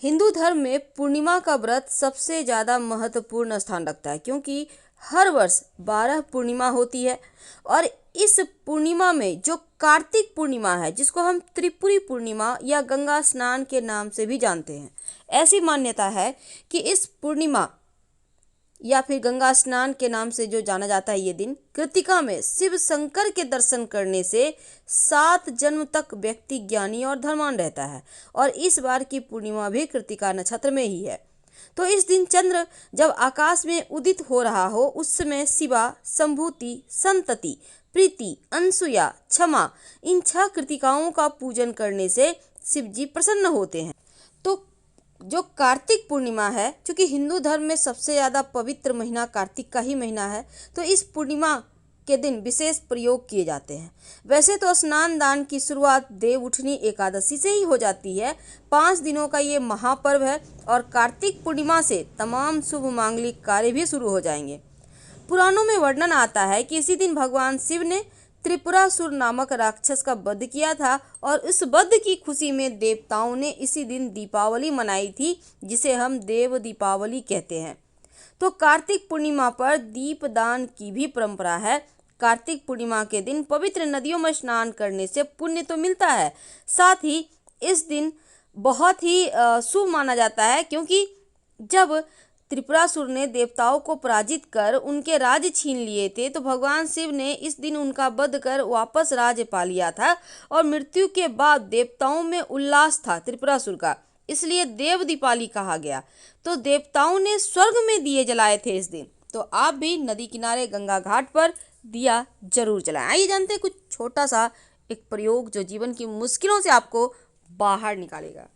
हिंदू धर्म में पूर्णिमा का व्रत सबसे ज़्यादा महत्वपूर्ण स्थान रखता है, क्योंकि हर वर्ष 12 पूर्णिमा होती है। और इस पूर्णिमा में जो कार्तिक पूर्णिमा है, जिसको हम त्रिपुरी पूर्णिमा या गंगा स्नान के नाम से भी जानते हैं, ऐसी मान्यता है कि इस पूर्णिमा या फिर गंगा स्नान के नाम से जो जाना जाता है, ये दिन कृतिका में शिव शंकर के दर्शन करने से 7 जन्म तक व्यक्ति ज्ञानी और धर्मान रहता है। और इस बार की पूर्णिमा भी कृतिका नक्षत्र में ही है। तो इस दिन चंद्र जब आकाश में उदित हो रहा हो, उस समय शिवा, संभूति, संतति, प्रीति, अनसुया, क्षमा, इन 6 कृतिकाओं का पूजन करने से शिव जी प्रसन्न होते हैं। तो जो कार्तिक पूर्णिमा है, क्योंकि हिंदू धर्म में सबसे ज़्यादा पवित्र महीना कार्तिक का ही महीना है, तो इस पूर्णिमा के दिन विशेष प्रयोग किए जाते हैं। वैसे तो स्नान दान की शुरुआत देव उठनी एकादशी से ही हो जाती है। 5 दिनों का ये महापर्व है और कार्तिक पूर्णिमा से तमाम शुभ मांगलिक कार्य भी शुरू हो जाएंगे। पुराणों में वर्णन आता है कि इसी दिन भगवान शिव ने त्रिपुरासुर नामक राक्षस का वध किया था और उस वध की खुशी में देवताओं ने इसी दिन दीपावली मनाई थी, जिसे हम देव दीपावली कहते हैं। तो कार्तिक पूर्णिमा पर दीपदान की भी परंपरा है। कार्तिक पूर्णिमा के दिन पवित्र नदियों में स्नान करने से पुण्य तो मिलता है, साथ ही इस दिन बहुत ही शुभ माना जाता है, क्योंकि जब त्रिपुरासुर ने देवताओं को पराजित कर उनके राज छीन लिए थे, तो भगवान शिव ने इस दिन उनका वध कर वापस राज पा लिया था। और मृत्यु के बाद देवताओं में उल्लास था त्रिपुरासुर का, इसलिए देव दीपावली कहा गया। तो देवताओं ने स्वर्ग में दिए जलाए थे इस दिन। तो आप भी नदी किनारे गंगा घाट पर दिया जरूर जलाएं। आइए जानते हैं कुछ छोटा सा एक प्रयोग जो जीवन की मुश्किलों से आपको बाहर निकालेगा।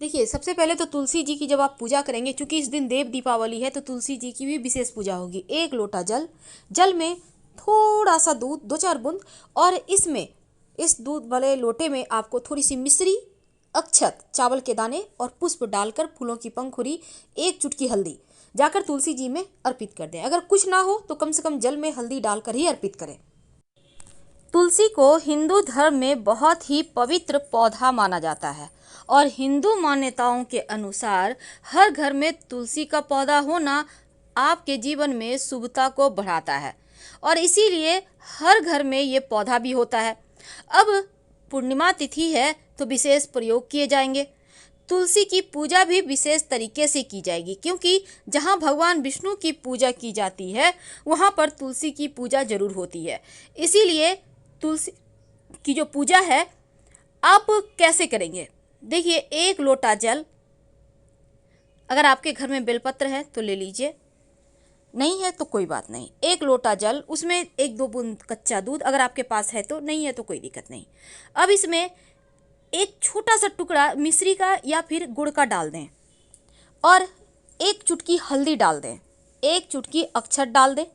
देखिए, सबसे पहले तो तुलसी जी की जब आप पूजा करेंगे, क्योंकि इस दिन देव दीपावली है, तो तुलसी जी की भी विशेष पूजा होगी। 1 लोटा जल में थोड़ा सा दूध, 2-4 बूंद, और इसमें इस दूध वाले लोटे में आपको थोड़ी सी मिश्री, अक्षत, चावल के दाने और पुष्प डालकर फूलों की पंखुड़ी, 1 चुटकी हल्दी जाकर तुलसी जी में अर्पित कर दें। अगर कुछ ना हो तो कम से कम जल में हल्दी डालकर ही अर्पित करें। तुलसी को हिंदू धर्म में बहुत ही पवित्र पौधा माना जाता है और हिंदू मान्यताओं के अनुसार हर घर में तुलसी का पौधा होना आपके जीवन में शुभता को बढ़ाता है और इसीलिए हर घर में ये पौधा भी होता है। अब पूर्णिमा तिथि है तो विशेष प्रयोग किए जाएंगे। तुलसी की पूजा भी विशेष तरीके से की जाएगी, क्योंकि जहाँ भगवान विष्णु की पूजा की जाती है वहाँ पर तुलसी की पूजा जरूर होती है। इसीलिए तुलसी की जो पूजा है आप कैसे करेंगे, देखिए, 1 लोटा जल, अगर आपके घर में बेलपत्र है तो ले लीजिए, नहीं है तो कोई बात नहीं। 1 लोटा जल, उसमें 1-2 बूंद कच्चा दूध, अगर आपके पास है तो, नहीं है तो कोई दिक्कत नहीं। अब इसमें एक छोटा सा टुकड़ा मिश्री का या फिर गुड़ का डाल दें और 1 चुटकी हल्दी डाल दें, 1 चुटकी अक्षत डाल दें।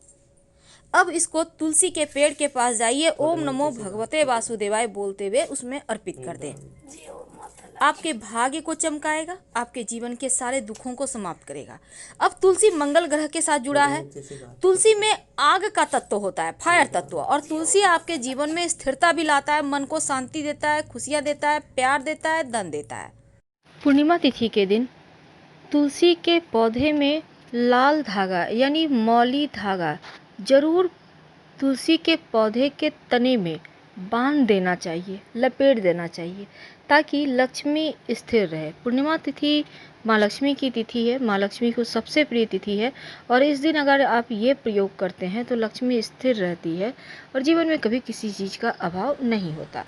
अब इसको तुलसी के पेड़ के पास जाइए, ओम नमो भगवते वासुदेवाय बोलते हुए उसमें अर्पित कर दें। आपके भाग्य को चमकाएगा, आपके जीवन के सारे दुखों को समाप्त करेगा। अब तुलसी मंगल ग्रह के साथ जुड़ा है। तुलसी में आग का तत्व होता है, फायर तत्व, और तुलसी आपके जीवन में स्थिरता भी लाता है, मन को शांति देता है, खुशियाँ देता है, प्यार देता है, धन देता है। पूर्णिमा तिथि के दिन तुलसी के पौधे में लाल धागा यानी मौली धागा जरूर तुलसी के पौधे के तने में बांध देना चाहिए, लपेट देना चाहिए, ताकि लक्ष्मी स्थिर रहे। पूर्णिमा तिथि माँ लक्ष्मी की तिथि है, माँ लक्ष्मी को सबसे प्रिय तिथि है और इस दिन अगर आप ये प्रयोग करते हैं तो लक्ष्मी स्थिर रहती है और जीवन में कभी किसी चीज़ का अभाव नहीं होता।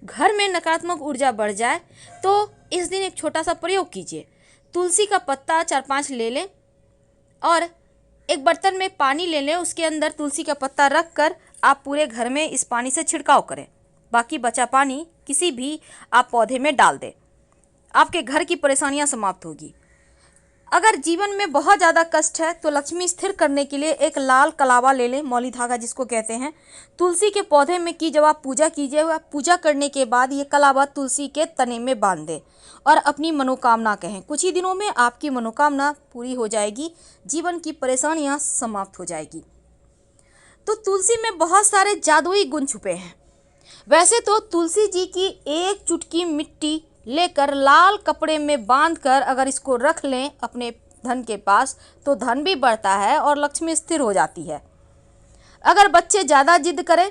घर में नकारात्मक ऊर्जा बढ़ जाए तो इस दिन एक छोटा सा प्रयोग कीजिए। तुलसी का पत्ता 4-5 ले लें और एक बर्तन में पानी ले लें, उसके अंदर तुलसी का पत्ता रख कर आप पूरे घर में इस पानी से छिड़काव करें। बाकी बचा पानी किसी भी आप पौधे में डाल दें, आपके घर की परेशानियां समाप्त होगी। अगर जीवन में बहुत ज़्यादा कष्ट है तो लक्ष्मी स्थिर करने के लिए एक लाल कलावा ले लें, मौली धागा जिसको कहते हैं। तुलसी के पौधे में की जब आप पूजा कीजिए, पूजा करने के बाद ये कलावा तुलसी के तने में बांध दें और अपनी मनोकामना कहें। कुछ ही दिनों में आपकी मनोकामना पूरी हो जाएगी, जीवन की परेशानियां समाप्त हो जाएगी। तो तुलसी में बहुत सारे जादुई गुण छुपे हैं। वैसे तो तुलसी जी की 1 चुटकी मिट्टी लेकर लाल कपड़े में बांधकर अगर इसको रख लें अपने धन के पास, तो धन भी बढ़ता है और लक्ष्मी स्थिर हो जाती है। अगर बच्चे ज़्यादा जिद करें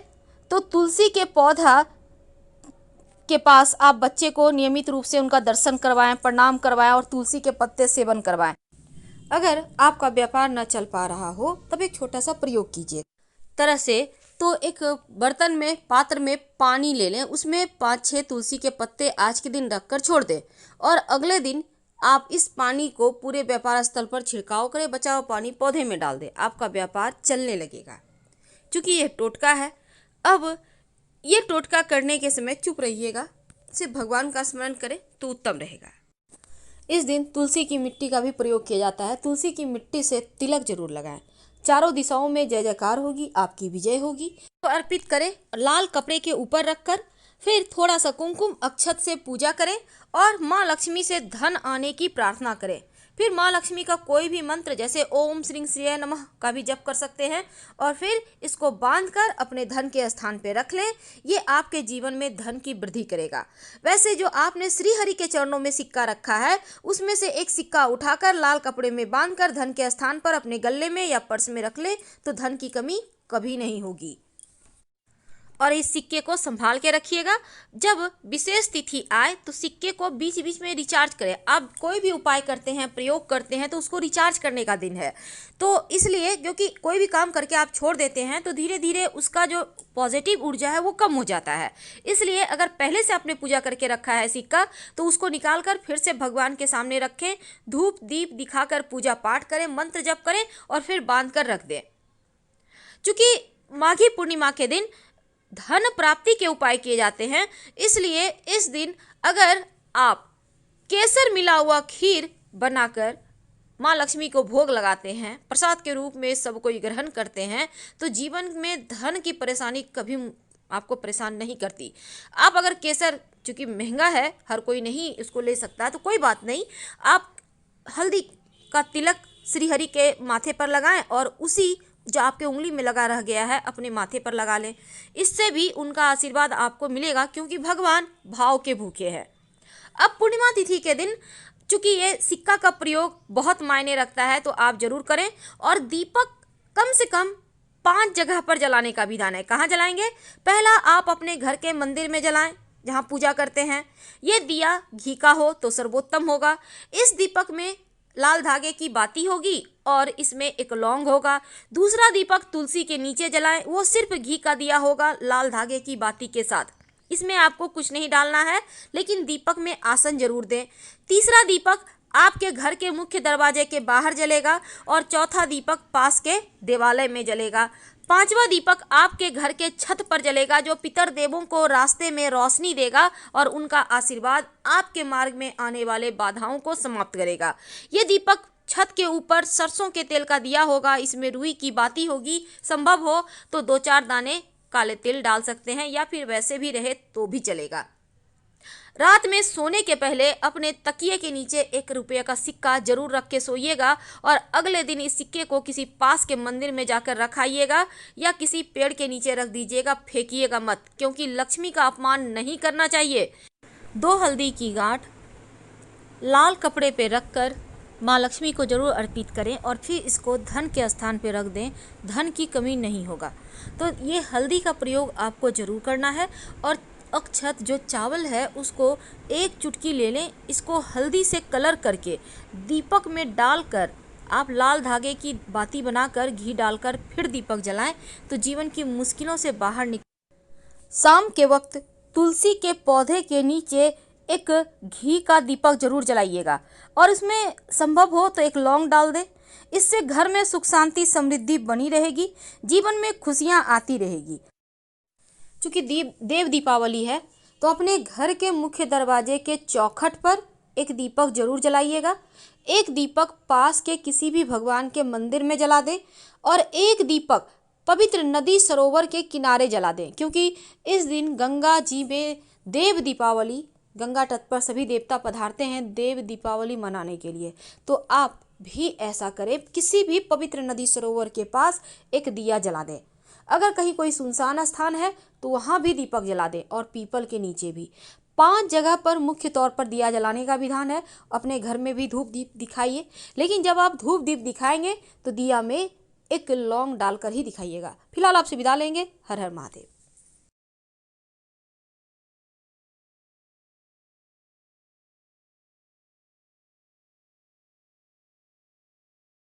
तो तुलसी के पौधा के पास आप बच्चे को नियमित रूप से उनका दर्शन करवाएं, प्रणाम करवाएं और तुलसी के पत्ते सेवन करवाएं। अगर आपका व्यापार न चल पा रहा हो तब एक छोटा सा प्रयोग कीजिए। तरह से तो एक बर्तन में, पात्र में पानी ले लें, उसमें 5-6 तुलसी के पत्ते आज के दिन रखकर छोड़ दें और अगले दिन आप इस पानी को पूरे व्यापार स्थल पर छिड़काव करें, बचा हुआ पानी पौधे में डाल दें, आपका व्यापार चलने लगेगा। क्योंकि यह टोटका है, अब ये टोटका करने के समय चुप रहिएगा, सिर्फ भगवान का स्मरण करें तो उत्तम रहेगा। इस दिन तुलसी की मिट्टी का भी प्रयोग किया जाता है। तुलसी की मिट्टी से तिलक जरूर लगाएं। चारों दिशाओं में जय जयकार होगी, आपकी विजय होगी। तो अर्पित करें, लाल कपड़े के ऊपर रखकर फिर थोड़ा सा कुमकुम अक्षत से पूजा करें और माँ लक्ष्मी से धन आने की प्रार्थना करें। फिर माँ लक्ष्मी का कोई भी मंत्र जैसे ओम श्रीं श्रीय नमः का भी जप कर सकते हैं और फिर इसको बांधकर अपने धन के स्थान पे रख लें। ये आपके जीवन में धन की वृद्धि करेगा। वैसे जो आपने श्री हरि के चरणों में सिक्का रखा है, उसमें से एक सिक्का उठाकर लाल कपड़े में बांधकर धन के स्थान पर अपने गले में या पर्स में रख ले तो धन की कमी कभी नहीं होगी। और इस सिक्के को संभाल के रखिएगा। जब विशेष तिथि आए तो सिक्के को बीच बीच में रिचार्ज करें। आप कोई भी उपाय करते हैं, प्रयोग करते हैं, तो उसको रिचार्ज करने का दिन है। तो इसलिए क्योंकि कोई भी काम करके आप छोड़ देते हैं तो धीरे धीरे उसका जो पॉजिटिव ऊर्जा है वो कम हो जाता है। इसलिए अगर पहले से आपने पूजा करके रखा है सिक्का, तो उसको निकाल कर फिर से भगवान के सामने रखें, धूप दीप दिखाकर पूजा पाठ करें, मंत्र जप करें और फिर बांध कर रख दें। चूँकि माघी पूर्णिमा के दिन धन प्राप्ति के उपाय किए जाते हैं, इसलिए इस दिन अगर आप केसर मिला हुआ खीर बनाकर माँ लक्ष्मी को भोग लगाते हैं, प्रसाद के रूप में सबको ग्रहण करते हैं, तो जीवन में धन की परेशानी कभी आपको परेशान नहीं करती। आप अगर केसर, चूँकि महंगा है, हर कोई नहीं इसको ले सकता, तो कोई बात नहीं, आप हल्दी का तिलक श्रीहरि के माथे पर लगाएं और उसी जो आपके उंगली में लगा रह गया है अपने माथे पर लगा लें। इससे भी उनका आशीर्वाद आपको मिलेगा, क्योंकि भगवान भाव के भूखे हैं। अब पूर्णिमा तिथि के दिन चूंकि ये सिक्का का प्रयोग बहुत मायने रखता है, तो आप जरूर करें। और दीपक कम से कम 5 जगह पर जलाने का विधान है। कहाँ जलाएंगे? पहला, आप अपने घर के मंदिर में जलाएं जहाँ पूजा करते हैं। ये दिया घी का हो तो सर्वोत्तम होगा। इस दीपक में लाल धागे की बाती होगी और इसमें एक लौंग होगा। दूसरा दीपक तुलसी के नीचे जलाएं, वो सिर्फ घी का दिया होगा लाल धागे की बाती के साथ। इसमें आपको कुछ नहीं डालना है, लेकिन दीपक में आसन जरूर दें। तीसरा दीपक आपके घर के मुख्य दरवाजे के बाहर जलेगा और चौथा दीपक पास के देवालय में जलेगा। पांचवा दीपक आपके घर के छत पर जलेगा, जो पितर देवों को रास्ते में रोशनी देगा और उनका आशीर्वाद आपके मार्ग में आने वाले बाधाओं को समाप्त करेगा। ये दीपक छत के ऊपर सरसों के तेल का दिया होगा, इसमें रुई की बाती होगी। संभव हो तो 2-4 दाने काले तिल डाल सकते हैं या फिर वैसे भी रहे तो भी चलेगा। रात में सोने के पहले अपने तकिए के नीचे 1 रुपये का सिक्का जरूर रख के सोइएगा और अगले दिन इस सिक्के को किसी पास के मंदिर में जाकर रखाइएगा या किसी पेड़ के नीचे रख दीजिएगा, फेंकिएगा मत, क्योंकि लक्ष्मी का अपमान नहीं करना चाहिए। 2 हल्दी की गांठ लाल कपड़े पे रखकर माँ लक्ष्मी को जरूर अर्पित करें और फिर इसको धन के स्थान पे रख दें, धन की कमी नहीं होगा। तो ये हल्दी का प्रयोग आपको जरूर करना है। और अक्षत जो चावल है उसको 1 चुटकी ले लें, इसको हल्दी से कलर करके दीपक में डालकर आप लाल धागे की बाती बनाकर घी डालकर फिर दीपक जलाएं तो जीवन की मुश्किलों से बाहर निकल। शाम के वक्त तुलसी के पौधे के नीचे एक घी का दीपक जरूर जलाइएगा और इसमें संभव हो तो 1 लौंग डाल दें। इससे घर में सुख शांति समृद्धि बनी रहेगी, जीवन में खुशियां आती रहेगी। चूँकि देव दीपावली है तो अपने घर के मुख्य दरवाजे के चौखट पर एक दीपक जरूर जलाइएगा। 1 दीपक पास के किसी भी भगवान के मंदिर में जला दें और 1 दीपक पवित्र नदी सरोवर के किनारे जला दें, क्योंकि इस दिन गंगा जी में देव दीपावली, गंगा तट पर सभी देवता पधारते हैं देव दीपावली मनाने के लिए। तो आप भी ऐसा करें, किसी भी पवित्र नदी सरोवर के पास एक दिया जला दें। अगर कहीं कोई सुनसान स्थान है तो वहाँ भी दीपक जला दें और पीपल के नीचे भी। 5 जगह पर मुख्य तौर पर दिया जलाने का विधान है। अपने घर में भी धूप दीप दिखाइए, लेकिन जब आप धूप दीप दिखाएंगे तो दिया में एक लौंग डालकर ही दिखाइएगा। फिलहाल आपसे विदा लेंगे। हर हर महादेव।